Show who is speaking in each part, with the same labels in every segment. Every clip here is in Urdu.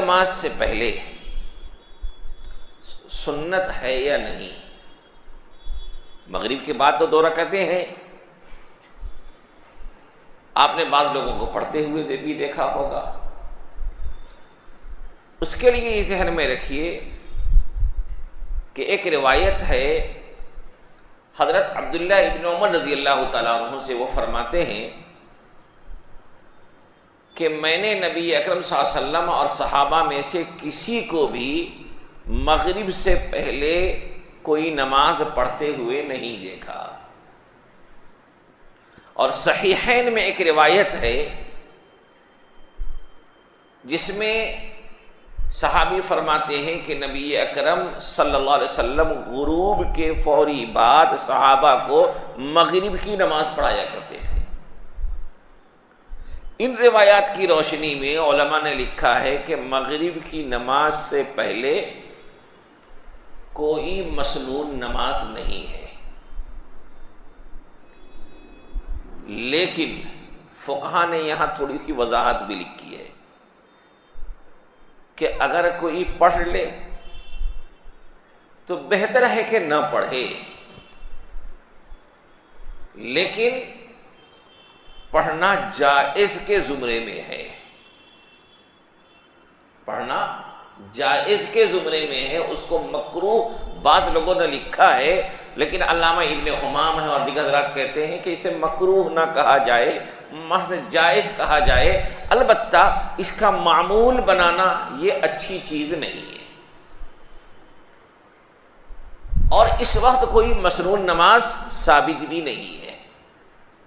Speaker 1: نماز سے پہلے سنت ہے یا نہیں؟ مغرب کے بعد تو 2 رکعتیں ہیں، آپ نے بعض لوگوں کو پڑھتے ہوئے بھی دیکھا ہوگا۔ اس کے لیے یہ ذہن میں رکھیے کہ ایک روایت ہے حضرت عبداللہ ابن عمر رضی اللہ تعالیٰ عنہ سے، وہ فرماتے ہیں کہ میں نے نبی اکرم صلی اللہ علیہ وسلم اور صحابہ میں سے کسی کو بھی مغرب سے پہلے کوئی نماز پڑھتے ہوئے نہیں دیکھا۔ اور صحیحین میں ایک روایت ہے جس میں صحابی فرماتے ہیں کہ نبی اکرم صلی اللہ علیہ وسلم غروب کے فوری بعد صحابہ کو مغرب کی نماز پڑھایا کرتے تھے۔ ان روایات کی روشنی میں علماء نے لکھا ہے کہ مغرب کی نماز سے پہلے کوئی مسنون نماز نہیں ہے، لیکن فقہا نے یہاں تھوڑی سی وضاحت بھی لکھی ہے کہ اگر کوئی پڑھ لے تو بہتر ہے کہ نہ پڑھے، لیکن پڑھنا جائز کے زمرے میں ہے، پڑھنا جائز کے زمرے میں ہے، اس کو مکروہ بعض لوگوں نے لکھا ہے، لیکن علامہ ابن حمام ہے اور دیگر حضرات کہتے ہیں کہ اسے مکروہ نہ کہا جائے، محض جائز کہا جائے، البتہ اس کا معمول بنانا یہ اچھی چیز نہیں ہے۔ اور اس وقت کوئی مسنون نماز ثابت بھی نہیں ہے،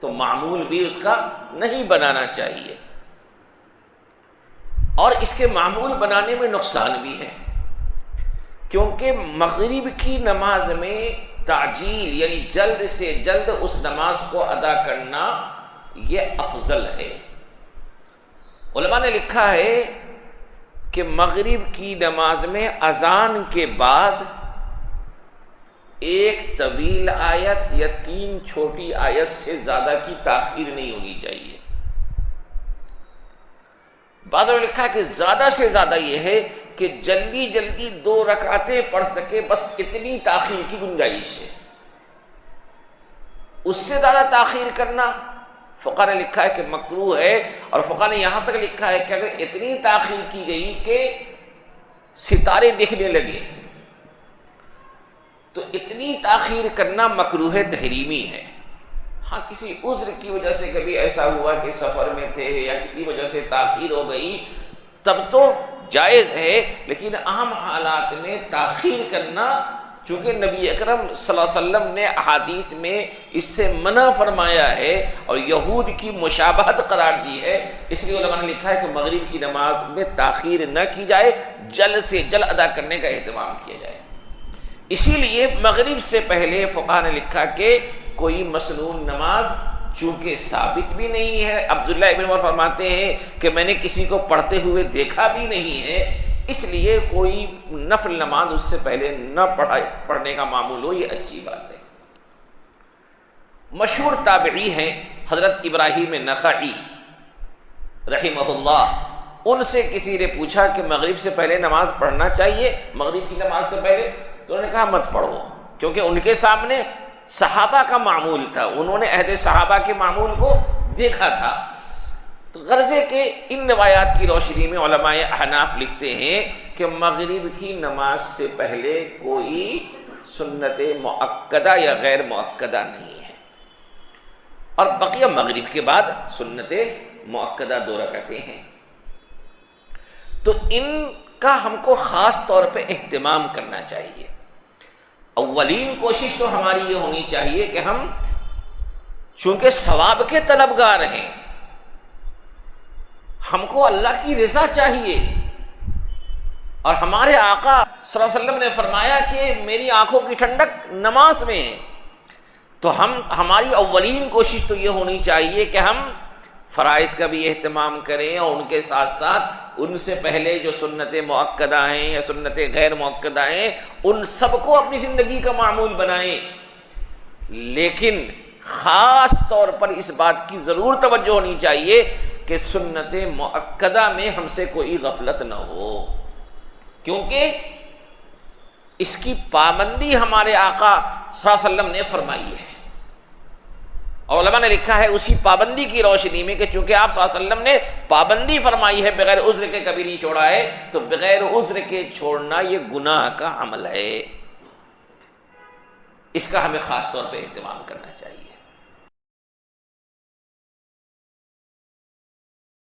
Speaker 1: تو معمول بھی اس کا نہیں بنانا چاہیے۔ اور اس کے معمول بنانے میں نقصان بھی ہے، کیونکہ مغرب کی نماز میں تعجیل یعنی جلد سے جلد اس نماز کو ادا کرنا یہ افضل ہے۔ علماء نے لکھا ہے کہ مغرب کی نماز میں اذان کے بعد 1 طویل آیت یا 3 چھوٹی آیت سے زیادہ کی تاخیر نہیں ہونی چاہیے۔ بعضوں نے لکھا کہ زیادہ سے زیادہ یہ ہے کہ جلدی جلدی 2 رکعتیں پڑھ سکے، بس اتنی تاخیر کی گنجائش ہے۔ اس سے زیادہ تاخیر کرنا فقہ نے لکھا ہے کہ مکروہ ہے، اور فقہ نے یہاں تک لکھا ہے کہ اگر اتنی تاخیر کی گئی کہ ستارے دکھنے لگے تو اتنی تاخیر کرنا مکروہ تحریمی ہے۔ ہاں کسی عذر کی وجہ سے کبھی ایسا ہوا کہ سفر میں تھے یا کسی وجہ سے تاخیر ہو گئی تب تو جائز ہے، لیکن عام حالات میں تاخیر کرنا، چونکہ نبی اکرم صلی اللہ علیہ وسلم نے احادیث میں اس سے منع فرمایا ہے اور یہود کی مشابہت قرار دی ہے، اس لیے علماء نے لکھا ہے کہ مغرب کی نماز میں تاخیر نہ کی جائے، جلد سے جلد ادا کرنے کا اہتمام کیا جائے۔ اسی لیے مغرب سے پہلے فقہا نے لکھا کہ کوئی مسنون نماز چونکہ ثابت بھی نہیں ہے، عبداللہ ابن عمر فرماتے ہیں کہ میں نے کسی کو پڑھتے ہوئے دیکھا بھی نہیں ہے، اس لیے کوئی نفل نماز اس سے پہلے نہ پڑھنے کا معمول ہو، یہ اچھی بات ہے۔ مشہور تابعی ہیں حضرت ابراہیم نخعی رحمہ اللہ، ان سے کسی نے پوچھا کہ مغرب سے پہلے نماز پڑھنا چاہیے، مغرب کی نماز سے پہلے؟ تو انہوں نے کہا مت پڑھو، کیونکہ ان کے سامنے صحابہ کا معمول تھا، انہوں نے عہد صحابہ کے معمول کو دیکھا تھا۔ تو غرضے کہ ان روایات کی روشنی میں علماء احناف لکھتے ہیں کہ مغرب کی نماز سے پہلے کوئی سنت مؤکدہ یا غیر مؤکدہ نہیں ہے، اور بقیہ مغرب کے بعد سنت مؤکدہ 2 رکعتیں ہیں۔ تو ان کا ہم کو خاص طور پہ اہتمام کرنا چاہیے۔ اولین کوشش تو ہماری یہ ہونی چاہیے کہ ہم چونکہ ثواب کے طلبگار ہیں، ہم کو اللہ کی رضا چاہیے، اور ہمارے آقا صلی اللہ علیہ وسلم نے فرمایا کہ میری آنکھوں کی ٹھنڈک نماز میں ہے، تو ہماری اولین کوشش تو یہ ہونی چاہیے کہ ہم فرائض کا بھی اہتمام کریں، اور ان کے ساتھ ساتھ ان سے پہلے جو سنت مؤکدہ ہیں یا سنت غیر مؤکدہ ہیں ان سب کو اپنی زندگی کا معمول بنائیں۔ لیکن خاص طور پر اس بات کی ضرور توجہ ہونی چاہیے کہ سنت مؤکدہ میں ہم سے کوئی غفلت نہ ہو، کیونکہ اس کی پابندی ہمارے آقا صلی اللہ علیہ وسلم نے فرمائی ہے، اور علماء نے لکھا ہے اسی پابندی کی روشنی میں کہ چونکہ آپ صلی اللہ علیہ وسلم نے پابندی فرمائی ہے بغیر عذر کے کبھی نہیں چھوڑا ہے، تو بغیر عذر کے چھوڑنا یہ گناہ کا عمل ہے، اس کا ہمیں خاص طور پہ اہتمام کرنا چاہیے۔